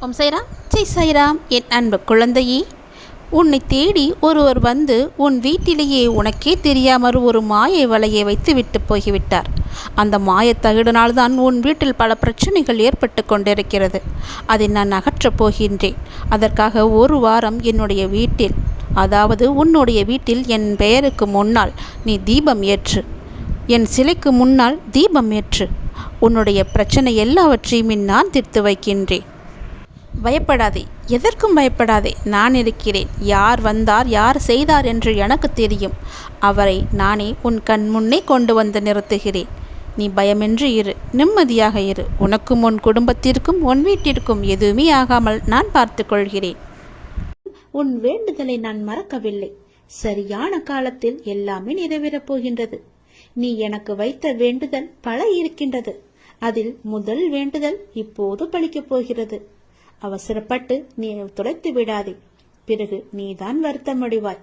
ஓம் சாய்ராம், ஜெய் சாய்ராம். என் அன்பு குழந்தையே, உன்னை தேடி ஒருவர் வந்து உன் வீட்டிலேயே உனக்கே தெரியாமல் ஒரு மாயை வலையை வைத்து விட்டு போய்விட்டார். அந்த மாயத்தகடினால்தான் உன் வீட்டில் பல பிரச்சனைகள் ஏற்பட்டு கொண்டிருக்கிறது. அதை நான் அகற்றப் போகின்றேன். அதற்காக ஒரு வாரம் என்னுடைய வீட்டில், அதாவது உன்னுடைய வீட்டில் என் பெயருக்கு முன்னால் நீ தீபம் ஏற்று, என் சிலைக்கு முன்னால் தீபம் ஏற்று. உன்னுடைய பிரச்சனை எல்லாவற்றையும் நான் தீர்த்து வைக்கின்றேன். பயப்படாதே, எதற்கும் பயப்படாதே. நான் இருக்கிறேன். யார் வந்தார், யார் செய்தார் என்று எனக்கு தெரியும். அவரை நானே உன் கண் முன்னே கொண்டு வந்து நிறுத்துகிறேன். நீ பயமின்றி இரு, நிம்மதியாக இரு. உனக்கும் உன் குடும்பத்திற்கும் உன் வீட்டிற்கும் எதுவுமே ஆகாமல் நான் பார்த்து கொள்கிறேன். உன் வேண்டுதலை நான் மறக்கவில்லை. சரியான காலத்தில் எல்லாமே நிறைவேறப் போகின்றது. நீ எனக்கு வைத்த வேண்டுதல் பல இருக்கின்றது. அதில் முதல் வேண்டுதல் இப்போது பலிக்கப் போகிறது. அவசரப்பட்டு நீ துடைத்து விடாதே, பிறகு நீதான் வருத்தமடைவாய்.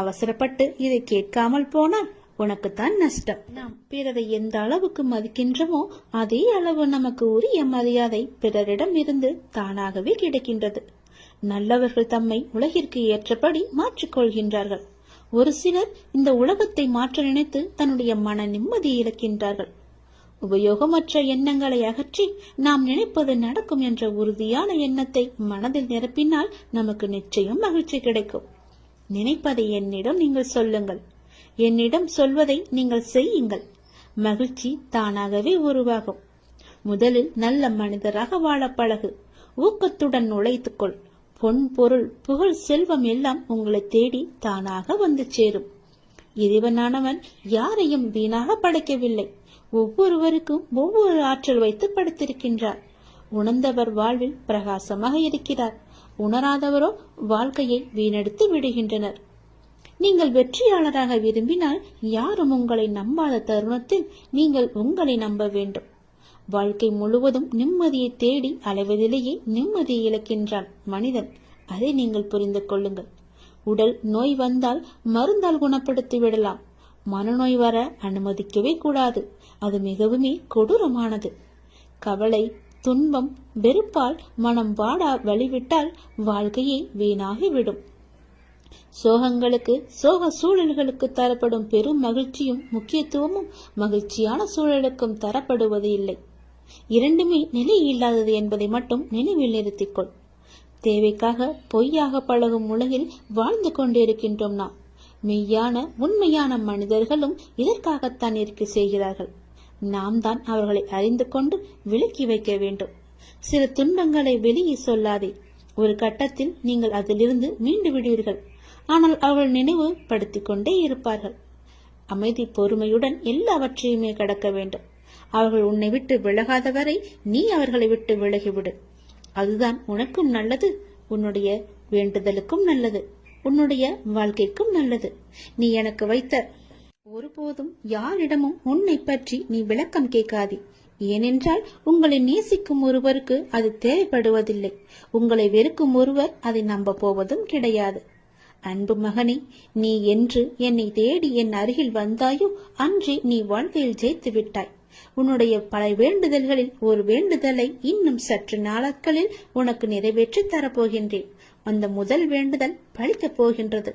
அவசரப்பட்டு இதை கேட்காமல் போனால் உனக்குத்தான் நஷ்டம். நாம் பிறரை எந்த அளவுக்கு மதிக்கின்றோமோ அதே அளவு நமக்கு உரிய மரியாதை பிறரிடம் இருந்து தானாகவே கிடைக்கின்றது. நல்லவர்கள் தம்மை உலகிற்கு ஏற்றபடி மாற்றிக்கொள்கின்றார்கள். ஒரு சிலர் இந்த உலகத்தை மாற்ற நினைத்து தன்னுடைய மன நிம்மதி இழக்கின்றார்கள். உபயோகமற்ற எண்ணங்களை அகற்றி நாம் நினைப்பது நடக்கும் என்ற உறுதியான எண்ணத்தை மனதில் நிரப்பினால் நமக்கு நிச்சயம் மகிழ்ச்சி கிடைக்கும். நினைப்பதை என்னிடம் நீங்கள் சொல்லுங்கள், என்னிடம் சொல்வதை நீங்கள் செய்யுங்கள். மகிழ்ச்சி தானாகவே உருவாகும். முதலில் நல்ல மனிதராக வாழ பழகு. ஊக்கத்துடன் உழைத்துக்கொள். பொன், பொருள், புகழ், செல்வம் எல்லாம் உங்களை தேடி தானாக வந்து சேரும். இறைவனானவன் யாரையும் வீணாக படைக்கவில்லை. ஒவ்வொருவருக்கும் ஒவ்வொரு ஆற்றல் வைத்து படைத்திருக்கின்றார். உணர்ந்தவர் வாழ்வில் பிரகாசமாக இருக்கிறார். உணராதவரோ வாழ்க்கையை வீணடித்து விடுகின்றனர். நீங்கள் வெற்றியாளராக விரும்பினால் யாரும் உங்களை நம்பாத தருணத்தில் நீங்கள் உங்களை நம்ப வேண்டும். வாழ்க்கை முழுவதும் நிம்மதியை தேடி அலைவதிலேயே நிம்மதியை இழக்கின்றான் மனிதன். அதை நீங்கள் புரிந்து கொள்ளுங்கள். உடல் நோய் வந்தால் மருந்தால் குணப்படுத்தி விடலாம். மனநோய் வர அனுமதிக்கவே கூடாது. அது மிகவுமே கொடூரமானது. கவலை, துன்பம், வெறுப்பால் மனம் வாடா வழிவிட்டால் வாழ்க்கையே வீணாகிவிடும். சோகங்களுக்கு, சோக சூழல்களுக்கு தரப்படும் பெரும் மகிழ்ச்சியும் முக்கியத்துவமும் மகிழ்ச்சியான சூழலுக்கும் தரப்படுவது இல்லை. இரண்டுமே நிலை இல்லாதது என்பதை மட்டும் நினைவில் நிறுத்திக்கொள். தேவைக்காக பொய்யாக பழகும் உலகில் வாழ்ந்து கொண்டிருக்கின்றோம் நாம். மெய்யான உண்மையான மனிதர்களும் இதற்காகத்தான் இருக்க செய்கிறார்கள். நாம் தான் அவர்களை அறிந்து கொண்டு விலக்கி வைக்க வேண்டும். சில துன்பங்களை வெளியே சொல்லாதே. ஒரு கட்டத்தில் நீங்கள் அதிலிருந்து மீண்டு விடுவீர்கள். ஆனால் அவர்கள் நினைவு படுத்திக் கொண்டே இருப்பார்கள். அமைதி, பொறுமையுடன் எல்லாவற்றையுமே கடக்க வேண்டும். அவர்கள் உன்னை விட்டு விலகாத வரை நீ அவர்களை விட்டு விலகிவிடு. அதுதான் உனக்கும் நல்லது, உன்னுடைய வேண்டுதலுக்கும் நல்லது, உன்னுடைய வாழ்க்கைக்கும் நல்லது. நீ எனக்கு வைத்த ஒருபோதும் யாரிடமும் உன்னை பற்றி நீ விளக்கம் கேட்காதே. ஏனென்றால் உங்களை நேசிக்கும் ஒருவருக்கு அது தேவைப்படுவதில்லை. உங்களை வெறுக்கும் ஒருவர் அதை நம்ப போவதும் கிடையாது. அன்பு மகனே, நீ என்று என்னை தேடி என் அருகில் வந்தாயோ அன்றே நீ வாழ்க்கையில் ஜெயித்து விட்டாய். உன்னுடைய பல வேண்டுதல்களில் ஒரு வேண்டுதலை இன்னும் சற்று நாட்களில் உனக்கு நிறைவேற்றி தரப்போகின்றேன். அந்த முதல் வேண்டுதல் பலிக்கப் போகின்றது.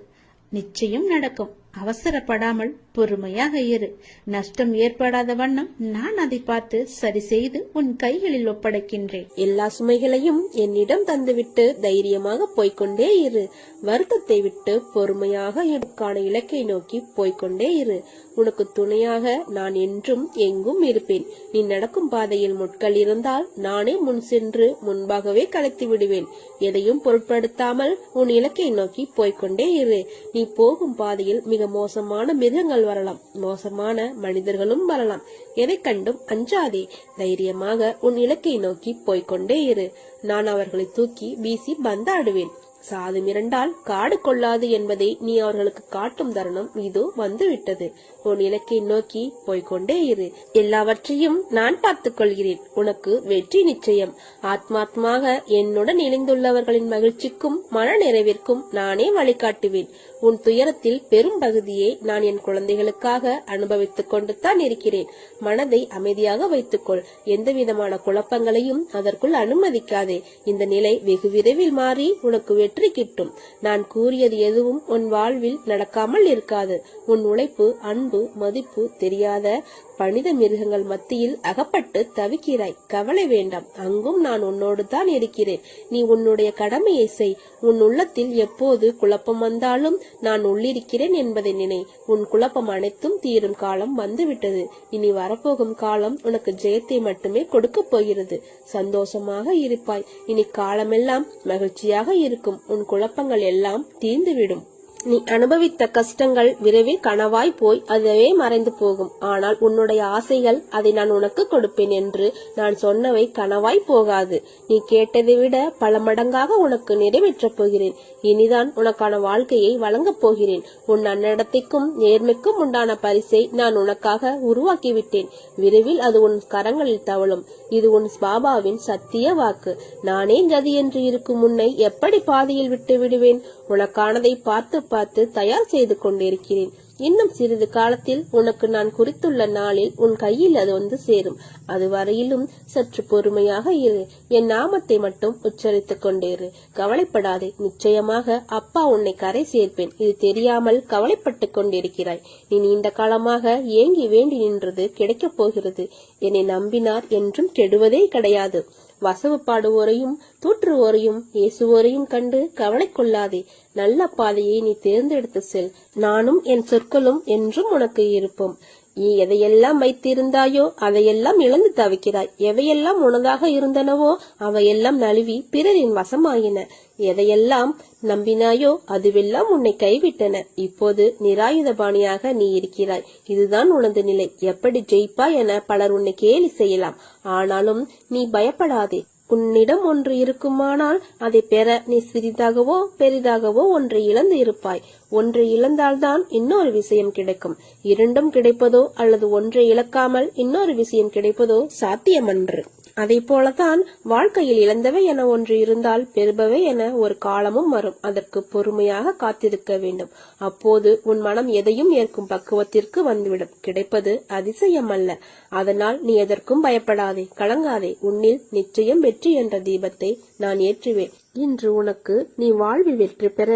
நிச்சயம் நடக்கும். அவசரப்படாமல் பொறுமையாக இரு. நஷ்டம் ஏற்படாத வண்ணம் நான் அதை பார்த்து சரி செய்து உன் கைகளில் ஒப்படைக்கின்றேன். எல்லா சுமைகளையும் என்னிடம் தந்துவிட்டு தைரியமாக போய்கொண்டே இரு. வருத்தத்தை விட்டு பொறுமையாக எனக்கான இலக்கை நோக்கி போய்கொண்டே இரு. உனக்கு துணையாக நான் என்றும் எங்கும் இருப்பேன். நீ நடக்கும் பாதையில் முட்கள் இருந்தால் நானே முன் சென்று முன்பாகவே கலைத்து விடுவேன். எதையும் பொருட்படுத்தாமல் உன் இலக்கை நோக்கி போய்கொண்டே இரு. நீ போகும் பாதையில் மிக மோசமான மிருகங்கள் வரலாம், மோசமான மனிதர்களும் வரலாம். எதை கண்டும் அஞ்சாதே. தைரியமாக உன் இலக்கை நோக்கி போய்கொண்டே இரு. நான் அவர்களை தூக்கி வீசி பந்தாடுவேன். சாது மிரண்டால் காடு கொள்ளாது என்பதை நீ அவர்களுக்கு காட்டும் தருணம் இதோ வந்துவிட்டது. உன் இலக்கை நோக்கி போய்கொண்டே இரு. எல்லாவற்றையும் நான் பார்த்துக் கொள்கிறேன். உனக்கு வெற்றி நிச்சயம். ஆத்மாத்மாக என்னுடன் இணைந்துள்ளவர்களின் மகிழ்ச்சிக்கும் மன நிறைவிற்கும் நானே வழிகாட்டுவேன். உன் துயரத்தில் பெரும் பகுதியை நான் என் குழந்தைகளுக்காக அனுபவித்துக் கொண்டு தான் இருக்கிறேன். மனதை அமைதியாக வைத்துக்கொள். எந்த விதமான குழப்பங்களையும் அதற்குள் அனுமதிக்காதே. இந்த நிலை வெகு விரைவில் மாறி உனக்கு வெற்றி கிட்டும். நான் கூறியது எதுவும் உன் வாழ்வில் நடக்காமல் இருக்காது. உன் உழைப்பு, அன்பு, மதிப்பு தெரியாத பணித மிருகங்கள் மத்தியில் அகப்பட்டு தவிக்கிறாய். கவலை வேண்டாம். அங்கும் நான் உன்னோடு தான் இருக்கிறேன். நீ உன்னுடைய கடமையை செய். உன் உள்ளத்தில் எப்போது குழப்பம் வந்தாலும் நான் உள்ளிருக்கிறேன் என்பதை நினை. உன் குழப்பம் அனைத்தும் தீரும் காலம் வந்துவிட்டது. இனி வரப்போகும் காலம் உனக்கு ஜெயத்தை மட்டுமே கொடுக்க போகிறது. சந்தோஷமாக இருப்பாய். இனி காலமெல்லாம் மகிழ்ச்சியாக இருக்கும். உன் குழப்பங்கள் எல்லாம் தீர்ந்துவிடும். நீ அனுபவித்த கஷ்டங்கள் விரைவில் கனவாய் போய் அதுவே மறைந்து போகும். ஆனால் உன்னுடைய ஆசைகள், அதை நான் உனக்கு கொடுப்பேன் என்று நான் சொன்னவை கனவாய் போகாது. நீ கேட்டதை விட பல மடங்காக உனக்கு நிறைவேற்றப் போகிறேன். இனிதான் உனக்கான வாழ்க்கையை வழங்கப் போகிறேன். உன் நன்னடத்தைக்கும் நேர்மைக்கும் உண்டான பரிசை நான் உனக்காக உருவாக்கிவிட்டேன். விரைவில் அது உன் கரங்களில் தவழும். இது உன் பாபாவின் சத்திய வாக்கு. நானே கதி என்று இருக்கும் உன்னை எப்படி பாதையில் விட்டு விடுவேன்? உனக்கானதை பார்த்து பார்த்து தயார் செய்து கொண்டிருக்கிறேன். இன்னும் சிறிது காலத்தில் உனக்கு நான் குறித்துள்ள நாளில் உன் கையில் அது வந்து சேரும். அது வரையிலும் சற்று பொறுமையாக இரு. என் நாமத்தை மட்டும் உச்சரித்துக் கொண்டேரு. கவலைப்படாதே. நிச்சயமாக அப்பா உன்னை கரை சேர்ப்பேன். இது தெரியாமல் கவலைப்பட்டு கொண்டிருக்கிறாய். நீ நீண்ட காலமாக ஏங்கி வேண்டி நின்றது கிடைக்கப் போகிறது. என்னை நம்பினார் என்றும் கெடுவதே கிடையாது. வசவு பாடுவோரையும் தூற்றுவோரையும் ஏசுவோரையும் கண்டு கவலை கொள்ளாதே. நல்ல பாதையை நீ தேர்ந்தெடுத்து செல். நானும் என் சொற்களும் என்றும் உனக்கு இருப்போம். நீ எதையெல்லாம் வைத்திருந்தாயோ அதையெல்லாம் இழந்து தவிக்கிறாய். எவையெல்லாம் உனதாக இருந்தனவோ அவையெல்லாம் நழுவி பிறரின் வசமாயின. எதையெல்லாம் நம்பினாயோ அதுவெல்லாம் உன்னை கைவிட்டன. இப்போது நிராயுதபாணியாக நீ இருக்கிறாய். இதுதான் உனது நிலை. எப்படி ஜெயிப்பாய் என பலர் உன்னை கேலி செய்யலாம். ஆனாலும் நீ பயப்படாதே. உன்னிடம் ஒன்று இருக்குமானால் அதை பெற நீ சிறிதாகவோ பெரிதாகவோ ஒன்றை இழந்து இருப்பாய். ஒன்றை இழந்தால்தான் இன்னொரு விஷயம் கிடைக்கும். இரண்டும் கிடைப்பதோ அல்லது ஒன்றை இழக்காமல் இன்னொரு விஷயம் கிடைப்பதோ சாத்தியமன்று. அதை போலதான் வாழ்க்கையில் இழந்தவை என ஒன்று இருந்தால் பெறுபவை என ஒரு காலமும் வரும். அதற்கு பொறுமையாக காத்திருக்க வேண்டும். அப்போது உன் மனம் எதையும் ஏற்கும் பக்குவத்திற்கு வந்துவிடும். கிடைப்பது அதிசயம் அல்ல. அதனால் நீ எதற்கும் பயப்படாதே, கலங்காதே. உன்னில் நிச்சயம் வெற்றி என்ற தீபத்தை நான் ஏற்றுவேன். இன்று உனக்கு நீ வாழ்வில் வெற்றி பெற,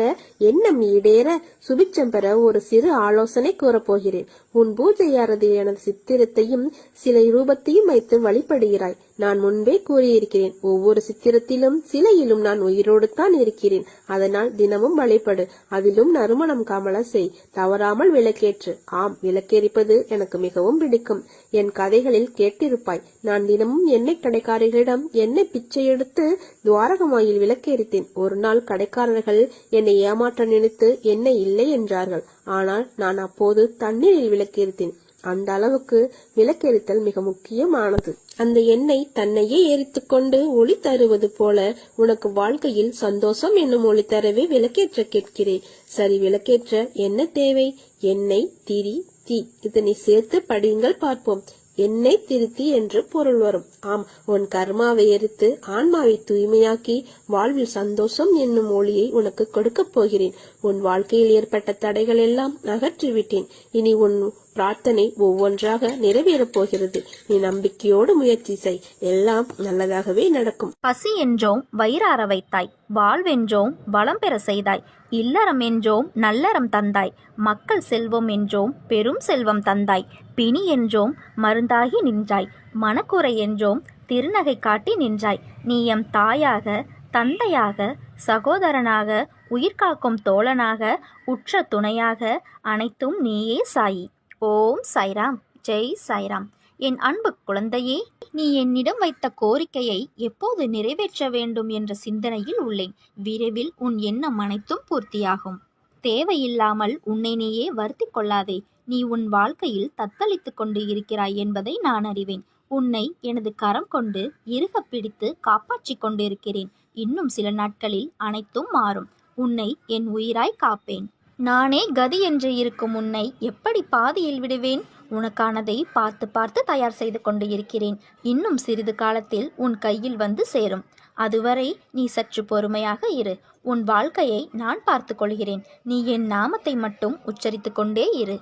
எண்ணம் ஈடேற, சுபிட்சம் பெற ஒரு சிறு ஆலோசனை கூறப்போகிறேன். உன் பூஜை அறையில் எனது சித்திரத்தையும் சிலை ரூபத்தையும் வைத்து வழிபடுகிறாய். நான் முன்பே கூறியிருக்கிறேன், ஒவ்வொரு சித்திரத்திலும் சிலையிலும் நான் உயிரோடு தான் இருக்கிறேன். அதனால் தினமும் வழிபடு. அதிலும் நறுமணம் கமல செய். தவறாமல் விளக்கேற்று. ஆம், விளக்கேறிப்பது எனக்கு மிகவும் பிடிக்கும். என் கதைகளில் கேட்டிருப்பாய். நான் தினமும் எண்ணெய் கடைக்காரர்களிடம் எண்ணெய் பிச்சை எடுத்து துவாரகமாயில் விளக்கேறித்தேன். ஒரு நாள் கடைக்காரர்கள் என்னை ஏமாற்ற நினைத்து எண்ணெய் இல்லை என்றார்கள். ஆனால் நான் அப்போது தண்ணீரில் விளக்கேறித்தேன். அந்த அளவுக்கு விளக்கெரித்தல் மிக முக்கியமானது. அந்த எண்ணெய் தன்னையே எரித்துக் கொண்டு ஒளி தருவது போல உனக்கு வாழ்க்கையில் சந்தோஷம் என்னும் ஒளி தரவே விளக்கேற்ற கேட்கிறேன். சரி, விளக்கேற்ற என்ன தேவை? எண்ணெய், திரி, தீ. இதனை சேர்த்து படியுங்கள் பார்ப்போம். எண்ணெய் திருத்தி என்று பொருள் வரும். ஆம், உன் கர்மாவை எரித்து ஆன்மாவை தூய்மையாக்கி வாழ்வில் சந்தோஷம் என்னும் ஒளியை உனக்கு கொடுக்கப் போகிறேன். உன் வாழ்க்கையில் ஏற்பட்ட தடைகள் எல்லாம் அகற்றிவிட்டேன். இனி உன் பிரார்த்தனை ஒவ்வொன்றாக நிறைவேறப் போகிறது. நீ நம்பிக்கையோடு முயற்சி செய். எல்லாம் நல்லதாகவே நடக்கும். பசி என்றோம் வயிறார வைத்தாய், வாழ்வென்றோம் வளம் பெற செய்தாய், இல்லறம் என்றோம் நல்லறம் தந்தாய், மக்கள் செல்வம் என்றோம் பெரும் செல்வம் தந்தாய், பிணி என்றோம் மருந்தாகி நின்றாய், மனக்குறை என்றோம் திருநகை காட்டி நின்றாய். நீ எம் தாயாக, தந்தையாக, சகோதரனாக, உயிர்காக்கும் தோழனாக, உற்ற துணையாக, அனைத்தும் நீயே சாயி. ஓம் சாய்ராம். ஜெய் சாய்ராம். என் அன்பு குழந்தையே, நீ என்னிடம் வைத்த கோரிக்கையை எப்போது நிறைவேற்ற வேண்டும் என்ற சிந்தனையில் உள்ளேன். விரைவில் உன் எண்ணம் அனைத்தும் பூர்த்தியாகும். தேவையில்லாமல் உன்னை நீயே வருத்திக் கொள்ளாதே. நீ உன் வாழ்க்கையில் தத்தளித்துக் கொண்டு இருக்கிறாய் என்பதை நான் அறிவேன். உன்னை எனது கரம் கொண்டு இறுக பிடித்து காப்பாற்றிக் கொண்டிருக்கிறேன். இன்னும் சில நாட்களில் அனைத்தும் மாறும். உன்னை என் உயிராய் காப்பேன். நானே கதி என்று இருக்கும் உன்னை எப்படி பாதியில் விடுவேன்? உனக்கானதை பார்த்து பார்த்து தயார் செய்து கொண்டு இருக்கிறேன். இன்னும் சிறிது காலத்தில் உன் கையில் வந்து சேரும். அதுவரை நீ சற்று பொறுமையாக இரு. உன் வாழ்க்கையை நான் பார்த்து கொள்கிறேன். நீ என் நாமத்தை மட்டும் உச்சரித்து கொண்டே இரு.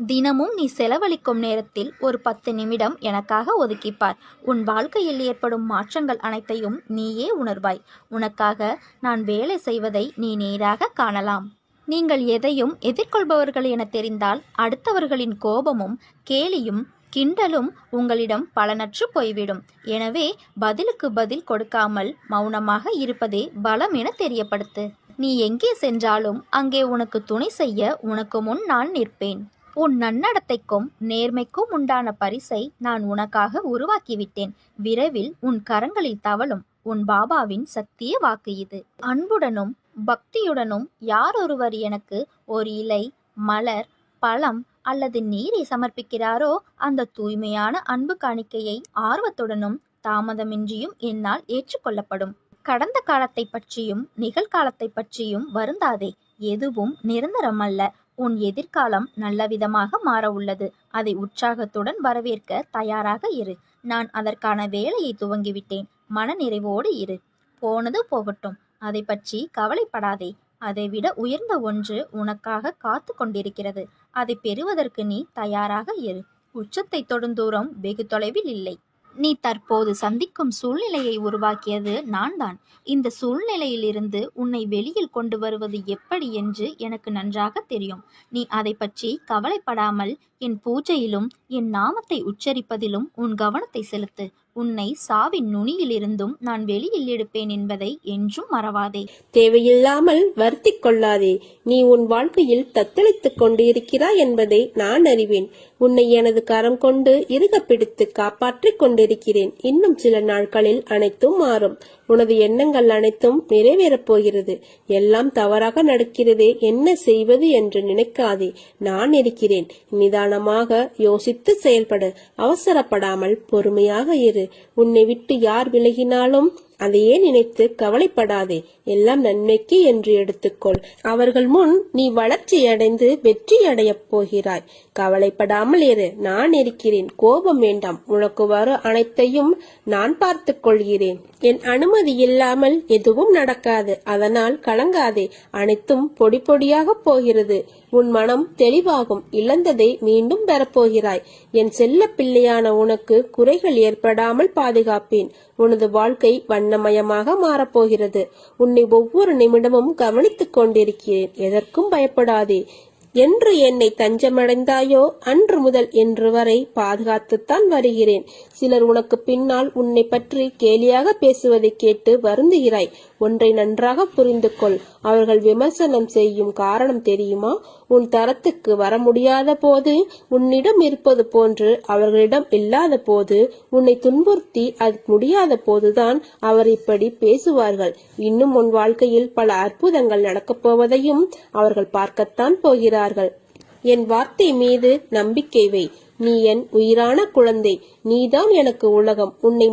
தினமும் நீ செலவழிக்கும் நேரத்தில் ஒரு 10 நிமிடம் எனக்காக ஒதுக்கிப்பார். உன் வாழ்க்கையில் ஏற்படும் மாற்றங்கள் அனைத்தையும் நீயே உணர்வாய். உனக்காக நான் வேலை செய்வதை நீ நேராக காணலாம். நீங்கள் எதையும் எதிர்கொள்பவர்கள் என தெரிந்தால் அடுத்தவர்களின் கோபமும் கேலியும் கிண்டலும் உங்களிடம் பலனற்று போய்விடும். எனவே பதிலுக்கு பதில் கொடுக்காமல் மௌனமாக இருப்பதே பலம் என தெரியப்படுத்து. நீ எங்கே சென்றாலும் அங்கே உனக்கு துணை செய்ய உனக்கு முன் நான் நிற்பேன். உன் நன்னடத்தைக்கும் நேர்மைக்கும் உண்டான பரிசை நான் உனக்காக உருவாக்கிவிட்டேன். விரைவில் உன் கரங்களில் தவழும் உன் பாபாவின் சத்திய வாக்கு இது. அன்புடனும் பக்தியுடனும் யார் ஒருவர் எனக்கு ஒரு இலை, மலர், பழம் அல்லது நீரை சமர்ப்பிக்கிறாரோ அந்த தூய்மையான அன்பு காணிக்கையை ஆர்வத்துடனும் தாமதமின்றியும் என்னால் ஏற்றுக்கொள்ளப்படும். கடந்த காலத்தை பற்றியும் நிகழ்காலத்தை பற்றியும் வருந்தாதே. எதுவும் நிரந்தரமல்ல. உன் எதிர்காலம் நல்லவிதமாக மாற உள்ளது. அதை உற்சாகத்துடன் வரவேற்க தயாராக இரு. நான் அதற்கான வேலையை துவங்கிவிட்டேன். மனநிறைவோடு இரு. போனது போகட்டும். அதை பற்றி கவலைப்படாதே. அதைவிட உயர்ந்த ஒன்று உனக்காக காத்து கொண்டிருக்கிறது. அதை பெறுவதற்கு நீ தயாராக இரு. உச்சத்தை தொடும் தூரம் வெகு தொலைவில் இல்லை. நீ தற்போது சந்திக்கும் சூழ்நிலையை உருவாக்கியது நான் தான். இந்த சூழ்நிலையிலிருந்து உன்னை வெளியில் கொண்டு வருவது எப்படி என்று எனக்கு நன்றாக தெரியும். நீ அதை பற்றி கவலைப்படாமல் என் பூஜையிலும் என் நாமத்தை உச்சரிப்பதிலும் உன் கவனத்தை செலுத்து. உன்னை சாவின் நுனியிலிருந்தும் நான் வெளியில் எடுப்பேன் என்பதை என்றும் மறவாதே. தேவையில்லாமல் வருத்திக் கொள்ளாதே. நீ உன் வாழ்க்கையில் தத்தளித்துக் கொண்டிருக்கிறாய் என்பதை நான் அறிவேன். உன்னை எனது கரம் கொண்டு இறுக பிடித்து காப்பாற்றிக் கொண்டிருக்கிறேன். இன்னும் சில நாட்களில் அனைத்தும் மாறும். உனது எண்ணங்கள் அனைத்தும் நிறைவேறப் போகிறது. எல்லாம் தவறாக நடக்கிறதே, என்ன செய்வது என்று நினைக்காதே. நான் இருக்கிறேன். நிதானமாக யோசித்து செயல்படு. அவசரப்படாமல் பொறுமையாக இரு. உன்னை விட்டு யார் விலகினாலும் அதையே நினைத்து கவலைப்படாதே. எல்லாம் நன்மைக்கு என்று எடுத்துக்கொள். அவர்கள் முன் நீ வளர்ச்சி அடைந்து வெற்றி அடையப் போகிறாய். கவலைப்படாமல் இரு. நான் இருக்கிறேன். கோபம் வேண்டாம். உனக்கு வர அனைத்தையும் நான் பார்த்துக் கொள்கிறேன். என் அனுமதி இல்லாமல் எதுவும் நடக்காது. அதனால் கலங்காதே. அனைத்தும் பொடி பொடியாக போகிறது. உன் மனம் தெளிவாகும். இழந்ததை மீண்டும் பெறப்போகிறாய். என் செல்ல பிள்ளையான உனக்கு குறைகள் ஏற்படாமல் பாதுகாப்பேன். உனது வாழ்க்கை வண்ணமயமாக மாறப்போகிறது. உன்னை ஒவ்வொரு நிமிடமும் கவனித்துக் கொண்டிருக்கிறேன். எதற்கும் பயப்படாதே. என்று என்னை தஞ்சமடைந்தாயோ அன்று முதல் இன்று வரை பாதுகாத்துத்தான் வருகிறேன். சிலர் உனக்கு பின்னால் உன்னை பற்றி கேலியாக பேசுவதை கேட்டு வருந்துகிறாய். ஒன்றை நன்றாக புரிந்து கொள். அவர்கள் விமர்சனம் செய்யும் காரணம் தெரியுமா? உன் தரத்துக்கு வர முடியாத போது உன்னிடம் இருப்பது போன்று அவர்களிடம் இல்லாத போது, உன்னை துன்புறுத்தி அது முடியாத போதுதான் அவர் இப்படி பேசுவார்கள். இன்னும் உன் வாழ்க்கையில் பல அற்புதங்கள் நடக்கப் போவதையும் அவர்கள் பார்க்கத்தான் போகிறார்கள். என் வார்த்தை மீது நம்பிக்கை வை. நீ என் உயிரான குழந்தை. நீதான் எனக்கு உலகம். உன்னை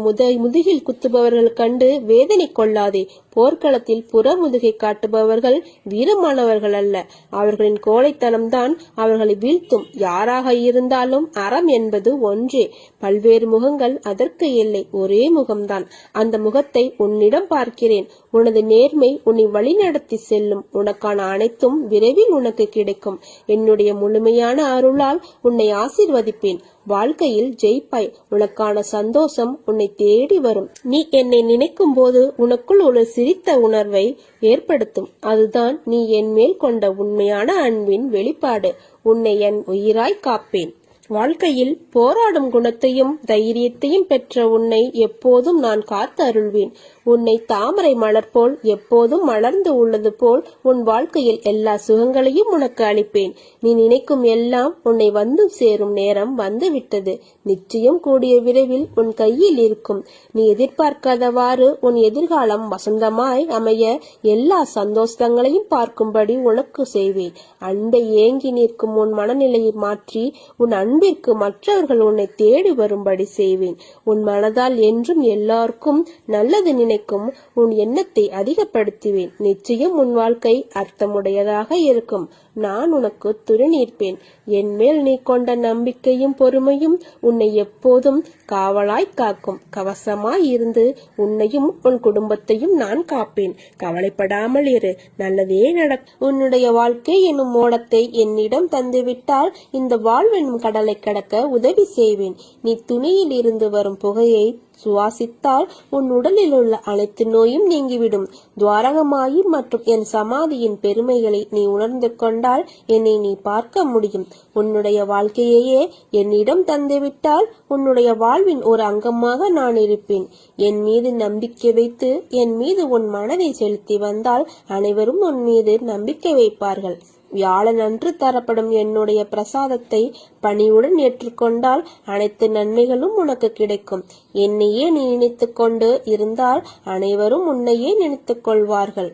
முதுகில் குத்துபவர்கள் கண்டு வேதனை கொள்ளாதே. போர்க்களத்தில் புறமுதுகை காட்டுபவர்கள் வீரமானவர்கள் அல்ல. அவர்களின் கோழைத்தனம்தான் அவர்களை வீழ்த்தும். யாராக இருந்தாலும் அறம் என்பது ஒன்றே. பல்வேறு முகங்கள் அதற்கு இல்லை. ஒரே முகம்தான். அந்த முகத்தை உன்னிடம் பார்க்கிறேன். உனது நேர்மை உன்னை வழிநடத்தி செல்லும். உனக்கான அனைத்தும் விரைவில் உனக்கு கிடைக்கும். என்னுடைய முழுமையான அருளால் உன்னை ஆசீர்வதிப்பேன். வாழ்க்கையில் ஜெயிப்பாய். உனக்கான சந்தோஷம் உன்னை தேடி வரும். நீ என்னை நினைக்கும் போது உனக்குள் ஒரு சிரித்த உணர்வை ஏற்படுத்தும். அதுதான் நீ என் மேல் கொண்ட உண்மையான அன்பின் வெளிப்பாடு. உன்னை என் உயிராய் காப்பேன். வாழ்க்கையில் போராடும் குணத்தையும் தைரியத்தையும் பெற்ற உன்னை எப்போதும் நான் காத்து அருள்வேன். உன்னை தாமரை மலர் போல் எப்போதும் மலர்ந்து உள்ளது போல் உன் வாழ்க்கையில் எல்லா சுகங்களையும் உனக்கு அளிப்பேன். நீ நினைக்கும் எல்லாம் உன்னை வந்து சேரும் நேரம் வந்து விட்டது. நிச்சயம் கூடிய விரைவில் உன் கையில் இருக்கும். நீ எதிர்பார்க்காதவாறு உன் எதிர்காலம் வசந்தமாய் அமைய எல்லா சந்தோஷங்களையும் பார்க்கும்படி உனக்கு செய்வேன். அன்பை ஏங்கி நிற்கும் உன் மனநிலையை மாற்றி உன் அன்பிற்கு மற்றவர்கள் உன்னை தேடி வரும்படி செய்வேன். உன் மனதால் என்றும் எல்லாருக்கும் நல்லது நினைக்கும் உன் எண்ணத்தை அதிகப்படுத்துவேன். நிச்சயம் உன் வாழ்க்கை அர்த்தமுடையதாக இருக்கும். நான் உனக்கு துணை நிற்பேன். என் மேல் நீ கொண்ட நம்பிக்கையும் பொறுமையும் உன்னை எப்போதும் காவலாய் காக்கும். கவசமாய் இருந்து உன்னையும் உன் குடும்பத்தையும் நான் காப்பேன். கவலைப்படாமல் இரு, நல்லதே நடக்கும். உன்னுடைய வாழ்க்கை என்னும் ஓடத்தை என்னிடம் தந்துவிட்டால் இந்த வாழ்வெனும் கடலை கடக்க உதவி செய்வேன். நீ துணியில் இருந்து வரும் புகையை சுவாசித்தால் உன் உடலில் உள்ள அனைத்து நோயும் நீங்கிவிடும். துவாரகமாயி மற்றும் என் சமாதியின் பெருமைகளை நீ உணர்ந்து கொண்டால் என்னை நீ பார்க்க முடியும். உன்னுடைய வாழ்க்கையையே என்னிடம் தந்துவிட்டால் உன்னுடைய வாழ்வின் ஒரு அங்கமாக நான் இருப்பேன். என் மீது நம்பிக்கை வைத்து என் மீது உன் மனதை செலுத்தி வந்தால் அனைவரும் உன் மீது நம்பிக்கை வைப்பார்கள். வியாழனன்று தரப்படும் என்னுடைய பிரசாதத்தை பணிவுடன் ஏற்றுக்கொண்டால் அனைத்து நன்மைகளும் உனக்கு கிடைக்கும். என்னையே நீ நினைத்து கொண்டு இருந்தால் அனைவரும் உன்னையே நினைத்துக் கொள்வார்கள்.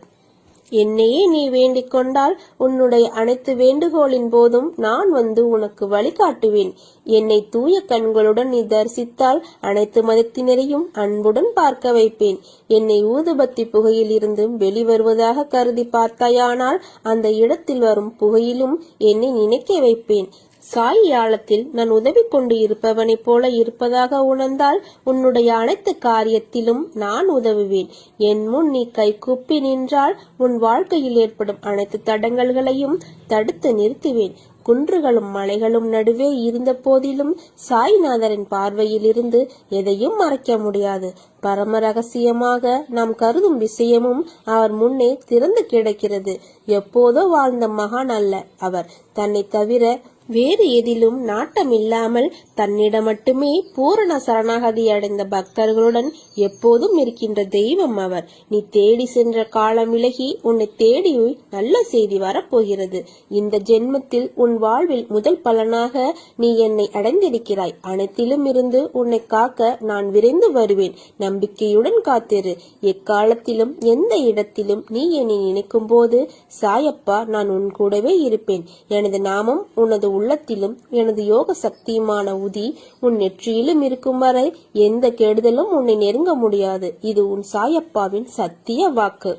என்னையே நீ வேண்டிக் கொண்டால் உன்னுடைய அனைத்து வேண்டுகோளின் போதும் நான் வந்து உனக்கு வழிகாட்டுவேன். என்னை தூய கண்களுடன் நீ தரிசித்தால் அனைத்து மதத்தினரையும் அன்புடன் பார்க்க வைப்பேன். என்னை ஊதுபத்தி புகையில் இருந்து வெளிவருவதாக கருதி பார்த்தாயானால் அந்த இடத்தில் வரும் புகையிலும் என்னை நினைக்க வைப்பேன். சாய் யாழத்தில் நான் உதவி கொண்டு இருப்பவனைப் போல இருப்பதாக உணர்ந்தால் உன்னுடைய அனைத்து காரியத்திலும் நான் உதவுவேன். என் முன் நீ கைகூப்பி நின்றால் உன் வாழ்க்கையில் ஏற்படும் அனைத்து தடங்கல்களையும் தடுத்து நிறுத்துவேன். குன்றுகளும் மலைகளும் நடுவே இருந்த போதிலும் சாய்நாதரின் பார்வையில் இருந்து எதையும் மறைக்க முடியாது. பரம ரகசியமாக நாம் கருதும் விஷயமும் அவர் முன்னே திறந்து கிடக்கிறது. எப்போதோ வாழ்ந்த மகான் அல்ல அவர். தன்னை தவிர வேறு எதிலும் நாட்டம் இல்லாமல் தன்னிடம் மட்டுமே பூரண சரணாகதி அடைந்த பக்தர்களுடன் எப்போதும் இருக்கின்ற தெய்வம் அவர். நீ தேடி சென்ற காலம் விலகி உன்னை தேடி நல்ல செய்தி வரப்போகிறது. இந்த ஜென்மத்தில் உன் வாழ்வில் முதல் பலனாக நீ என்னை அடைந்திருக்கிறாய். அனைத்திலும் இருந்து உன்னை காக்க நான் விரைந்து வருவேன். நம்பிக்கையுடன் காத்திரு. எக்காலத்திலும் எந்த இடத்திலும் நீ என்னை நினைக்கும் போது சாயப்பா நான் உன் கூடவே இருப்பேன். எனது நாமம் உனது உள்ளத்திலும் எனது யோக சக்தியுமான உதி உன் நெற்றியிலும் இருக்கும் வரை எந்த கெடுதலும் உன்னை நெருங்க முடியாது. இது உன் சாயப்பாவின் சத்திய வாக்கு.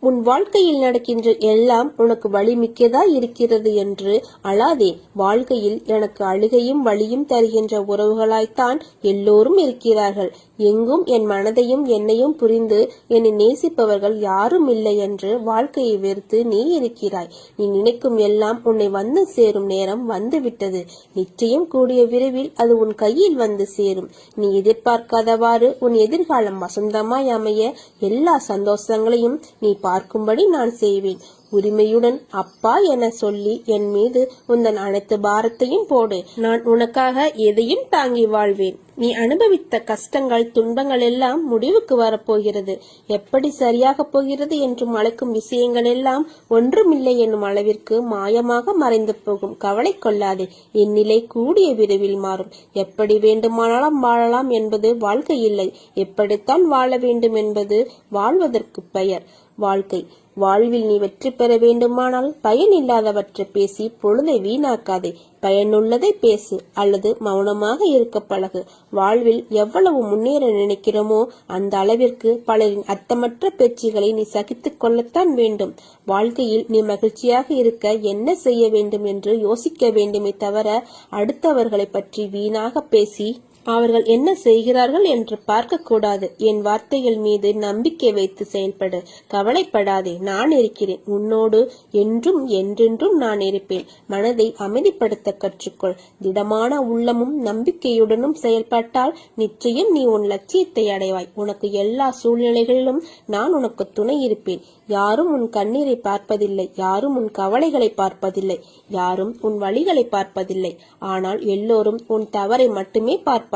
உன் வாழ்க்கையில் நடக்கின்ற எல்லாம் உனக்கு வலிமிக்கதா இருக்கிறது என்று அழாதே. வாழ்க்கையில் எனக்கு அழுகையும் வலியும் தருகின்ற உறவுகளாய்த்தான் எல்லோரும் இருக்கிறார்கள். எங்கும் என் மனதையும் என்னையும் புரிந்து என்னை நேசிப்பவர்கள் யாரும் இல்லை என்று வாழ்க்கையை வெறுத்து நீ இருக்கிறாய். நீ நினைக்கும் எல்லாம் உன்னை வந்து சேரும் நேரம் வந்துவிட்டது. நிச்சயம் கூடிய விரைவில் அது உன் கையில் வந்து சேரும். நீ எதிர்பார்க்காதவாறு உன் எதிர்காலம் வசந்தமாய் அமைய எல்லா சந்தோஷங்களையும் நீ பார்க்கும்படி நான் செய்வேன். உரிமையுடன் அப்பா என சொல்லி என் மீது உந்தன் அனைத்து பாரத்தையும் போடு. நான் உனக்காக எதையும் தாங்கி வாழ்வேன். நீ அனுபவித்த கஷ்டங்கள் துன்பங்கள் எல்லாம் முடிவுக்கு வரப்போகிறது. எப்படி சரியாக போகிறது என்று அழைக்கும் விஷயங்கள் எல்லாம் ஒன்றுமில்லை என்னும் அளவிற்கு மாயமாக மறைந்து போகும். கவலை கொள்ளாதே. என் நிலை கூடிய விரைவில் மாறும். எப்படி வேண்டுமானாலும் வாழலாம் என்பது வாழ்க்கை இல்லை. எப்படித்தான் வாழ வேண்டும் என்பது வாழ்வதற்கு பெயர். வாழ்க்கை. வாழ்வில் நீ வெற்றி பெற வேண்டுமானால் பயனில்லாதவற்றை பேசி பொழுதை வீணாக்காதே. பயனுள்ளதை பேசு அல்லது மௌனமாக இருக்க பழகு. வாழ்வில் எவ்வளவு முன்னேற நினைக்கிறோமோ அந்த அளவிற்கு பலரின் அர்த்தமற்ற பேச்சுகளை நீ சகித்துக் கொள்ளத்தான் வேண்டும். வாழ்க்கையில் நீ மகிழ்ச்சியாக இருக்க என்ன செய்ய வேண்டும் என்று யோசிக்க வேண்டுமே தவிர அடுத்தவர்களை பற்றி வீணாக பேசி அவர்கள் என்ன செய்கிறார்கள் என்று பார்க்க கூடாது. என் வார்த்தைகள் மீது நம்பிக்கை வைத்து செயல்படு. கவலைப்படாதே, நான் இருக்கிறேன். உன்னோடு என்றும் என்றென்றும் நான் இருப்பேன். மனதை அமைதிப்படுத்த கற்றுக்கொள். திடமான உள்ளமும் நம்பிக்கையுடனும் செயல்பட்டால் நிச்சயம் நீ உன் லட்சியத்தை அடைவாய். உனக்கு எல்லா சூழ்நிலைகளிலும் நான் உனக்கு துணை இருப்பேன். யாரும் உன் கண்ணீரை பார்ப்பதில்லை. யாரும் உன் கவலைகளை பார்ப்பதில்லை. யாரும் உன் வழிகளை பார்ப்பதில்லை. ஆனால் எல்லோரும் உன் தவறை மட்டுமே பார்ப்பார்கள்.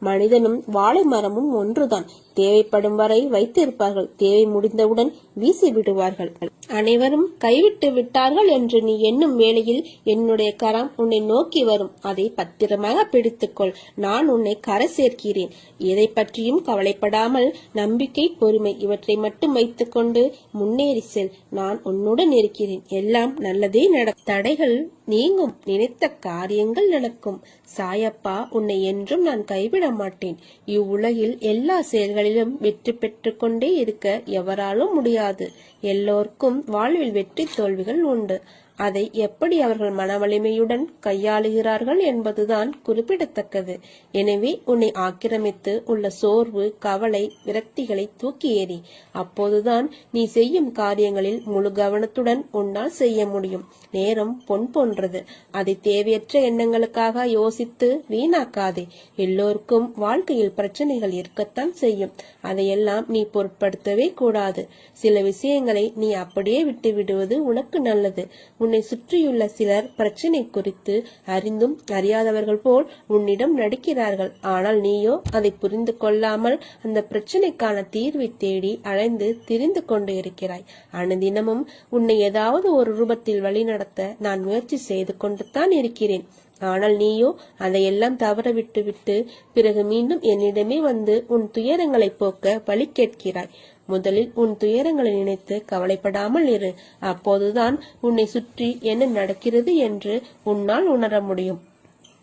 மனிதனும் வாழை மரமும் ஒன்றுதான். தேவைப்படும் வரை வைத்திருப்பார்கள். தேவை முடிந்தவுடன் வீசி விடுவார்கள். அனைவரும் கைவிட்டு விட்டார்கள் என்று நீ எண்ணும் வேளையில் என்னுடைய கரம் உன்னை நோக்கி வரும். அதை பத்திரமாக பிடித்துக்கொள். நான் உன்னை கரை சேர்க்கிறேன். எதை பற்றியும் கவலைப்படாமல் நம்பிக்கை, பொறுமை இவற்றை மட்டும் வைத்துக்கொண்டு முன்னேறி செல். நான் உன்னுடன் இருக்கிறேன். எல்லாம் நல்லதே தடைகள் நீங்கும், நினைத்த காரியங்கள் நடக்கும். சாயப்பா, உன்னை என்றும் நான் கைவிட மாட்டேன். இவ்வுலகில் எல்லா செயல்களிலும் வெற்றி பெற்று கொண்டே இருக்க எவராலும் முடியாது. எல்லோருக்கும் வாழ்வில் வெற்றி தோல்விகள் உண்டு. அதை எப்படி அவர்கள் மனவலிமையுடன் கையாளுகிறார்கள் என்பதுதான் குறிப்பிடத்தக்கது. எனவே உன்னை ஆக்கிரமித்து உள்ள சோர்வு, கவலை, விரக்திகளை தூக்கி எறி. அப்போதுதான் நீ செய்யும் காரியங்களில் முழு கவனத்துடன் உன்னால் செய்ய முடியும். நேரம் பொன் போன்றது. அதை தேவையற்ற எண்ணங்களுக்காக யோசித்து வீணாக்காதே. எல்லோருக்கும் வாழ்க்கையில் பிரச்சனைகள் இருக்கத்தான் செய்யும். அதையெல்லாம் நீ பொருட்படுத்தவே கூடாது. சில விஷயங்களை நீ அப்படியே விட்டு விடுவது உனக்கு நல்லது. உன்னை சுற்றியுள்ள சிலர் பிரச்சனை குறித்து அறிந்தும் அறியாதவர்கள் போல் உன்னிடம் நடிக்கிறார்கள். ஆனால் நீயோ அதை புரிந்து கொள்ளாமல் அந்த பிரச்சனைக்கான தீர்வை தேடி அலைந்து திரிந்து கொண்டு இருக்கிறாய். அனுதினமும் உன்னை ஏதாவது ஒரு ரூபத்தில் வழிநடத்த நான் முயற்சி செய்து கொண்டுதான் இருக்கிறேன். ஆனால் நீயோ அதையெல்லாம் தவற விட்டு பிறகு மீண்டும் என்னிடமே வந்து உன் துயரங்களை போக்க வழி கேட்கிறாய். முதலில் உன் துயரங்களை நினைத்து கவலைப்படாமல் இரு. அப்போதுதான் உன்னை சுற்றி என்ன நடக்கிறது என்று உன்னால் உணர முடியும்.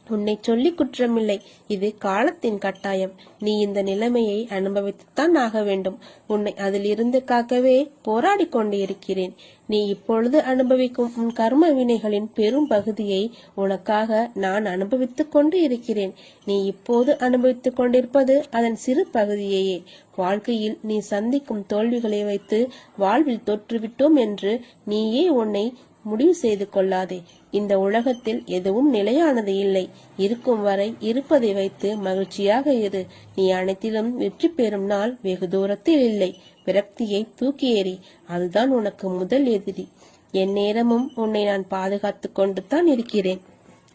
உன்னை சொல்லி குற்றமில்லை, இது காலத்தின் கட்டாயம். நீ இந்த நிலைமையை அனுபவித்துத்தான் ஆக வேண்டும். உன்னை அதிலிருந்து காக்கவே போராடி கொண்டு இருக்கிறேன். நீ இப்பொழுது அனுபவிக்கும் உன் கர்ம வினைகளின் பெரும் பகுதியை உனக்காக நான் அனுபவித்துக் கொண்டு இருக்கிறேன். நீ இப்போது அனுபவித்துக் கொண்டிருப்பது அதன் சிறு பகுதியையே. வாழ்க்கையில் நீ சந்திக்கும் தோல்விகளை வைத்து வாழ்வில் தோற்றுவிட்டோம் என்று நீயே உன்னை முடிவு செய்து கொள்ளாதே. இந்த உலகத்தில் எதுவும் நிலையானது இல்லை. இருக்கும் வரை இருப்பதை வைத்து மகிழ்ச்சியாக இரு. நீ அனைத்திலும் வெற்றி பெறும் நாள் வெகு தூரத்தில் இல்லை. விரக்தியை தூக்கி எறி. அதுதான் உனக்கு முதல் எதிரி. என் நேரமும் உன்னை நான் பாதுகாத்து கொண்டு தான் இருக்கிறேன்.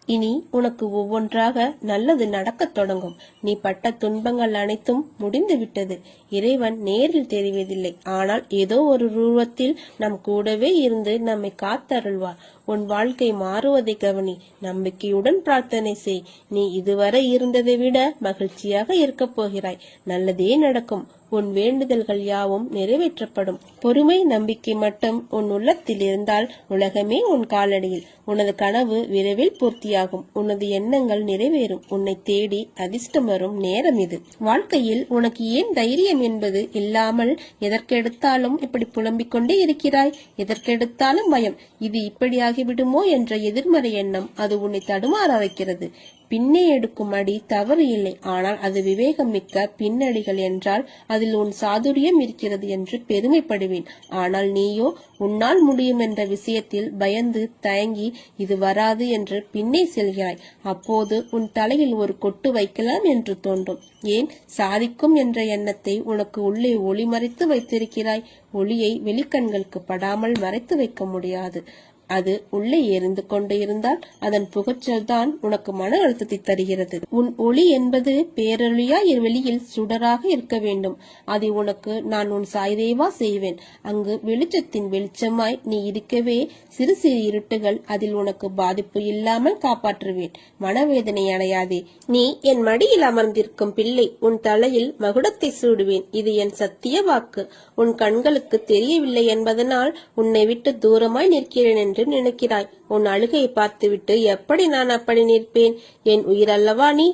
இனி உனக்கு ஒவ்வொன்றாக நல்லது நடக்கத் தொடங்கும். நீ பட்ட துன்பங்கள் அனைத்தும் முடிந்து விட்டது. இறைவன் நேரில் தெரிவதில்லை, ஆனால் ஏதோ ஒரு ரூபத்தில் நம் கூடவே இருந்து நம்மை காத்தருள்வார். உன் வாழ்க்கை மாறுவதை கவனி. நம்பிக்கையுடன் பிரார்த்தனை செய். நீ இதுவரை இருந்ததை விட மகிழ்ச்சியாக இருக்கப் போகிறாய். நல்லதே நடக்கும். உன் வேண்டுதல்கள் யாவும் நிறைவேற்றப்படும். பொறுமை, நம்பிக்கை மட்டும் உன் உள்ளத்தில் இருந்தால் உலகமே உன் காலடியில். உனது கனவு விரைவில் பூர்த்தியாகும். உனது எண்ணங்கள் நிறைவேறும். உன்னை தேடி அதிர்ஷ்டம் வரும் நேரம் இது. வாழ்க்கையில் உனக்கு ஏன் தைரியம் என்பது இல்லாமல் எதற்கெடுத்தாலும் இப்படி புலம்பிக் கொண்டே இருக்கிறாய்? எதற்கெடுத்தாலும் பயம். இது இப்படியாகிவிடுமோ என்ற எதிர்மறை எண்ணம் அது உன்னை தடுமாற வைக்கிறது. பின்னே எடுக்கும் அடி தவறு இல்லை, ஆனால் அது விவேகம் மிக்க பின்னடிகள் என்றால் அதில் உன் சாதுரியம் இருக்கிறது என்று பெருமைப்படுவேன். ஆனால் நீயோ உன்னால் முடியும் என்ற விஷயத்தில் பயந்து தயங்கி இது வராது என்று பின்னே செல்கிறாய். அப்போது உன் தலையில் ஒரு கொட்டு வைக்கலாம் என்று தோன்றும். ஏன் சாதிக்கும் என்ற எண்ணத்தை உனக்கு உள்ளே ஒளி மறைத்து வைத்திருக்கிறாய். ஒளியை வெளிக்கண்களுக்கு படாமல் மறைத்து வைக்க முடியாது. அது உள்ளே எரிந்து கொண்டு இருந்தால் அதன் புகைச்சல் தான் உனக்கு மன அழுத்தத்தை தருகிறது. உன் ஒளி என்பது பேரொளியாய் வெளியில் சுடராக இருக்க வேண்டும். அதை உனக்கு நான் உன் சாய்தேவா செய்வேன். அங்கு வெளிச்சத்தின் வெளிச்சமாய் நீ இருக்கவே சிறு சிறு இருட்டுகள் அதில் உனக்கு பாதிப்பு இல்லாமல் காப்பாற்றுவேன். மனவேதனை அடையாதே. நீ என் மடியில் அமர்ந்திருக்கும் பிள்ளை. உன் தலையில் மகுடத்தை சூடுவேன். இது என் சத்திய வாக்கு. உன் கண்களுக்கு தெரியவில்லை என்பதனால் உன்னை விட்டு தூரமாய் நிற்கிறேன் என்று நினைக்கிறாய். உன் அழுகையை பார்த்துவிட்டு எப்படி நான் அப்படி நிற்பேன்? என் உயிர் அல்லவா நீ.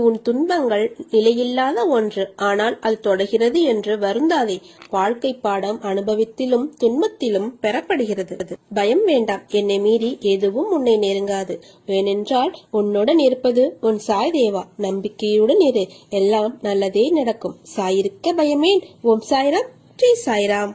உன் துன்பங்கள் நிலையில்லாத ஒன்று, ஆனால் அது தொடர்கிறது என்று வருந்தாதே. வாழ்க்கை பாடம் அனுபவத்திலும் துன்பத்திலும் பெறப்படுகிறது. பயம் வேண்டாம். என்னை மீறி எதுவும் உன்னை நெருங்காது. ஏனென்றால் உன்னுடன் இருப்பது உன் சாய் தேவா. நம்பிக்கையுடன் இரு. எல்லாம் நல்லதே நடக்கும். சாயிருக்க பயமேன். ஓம் சாய்ராம். ஸ்ரீ சாய்ராம்.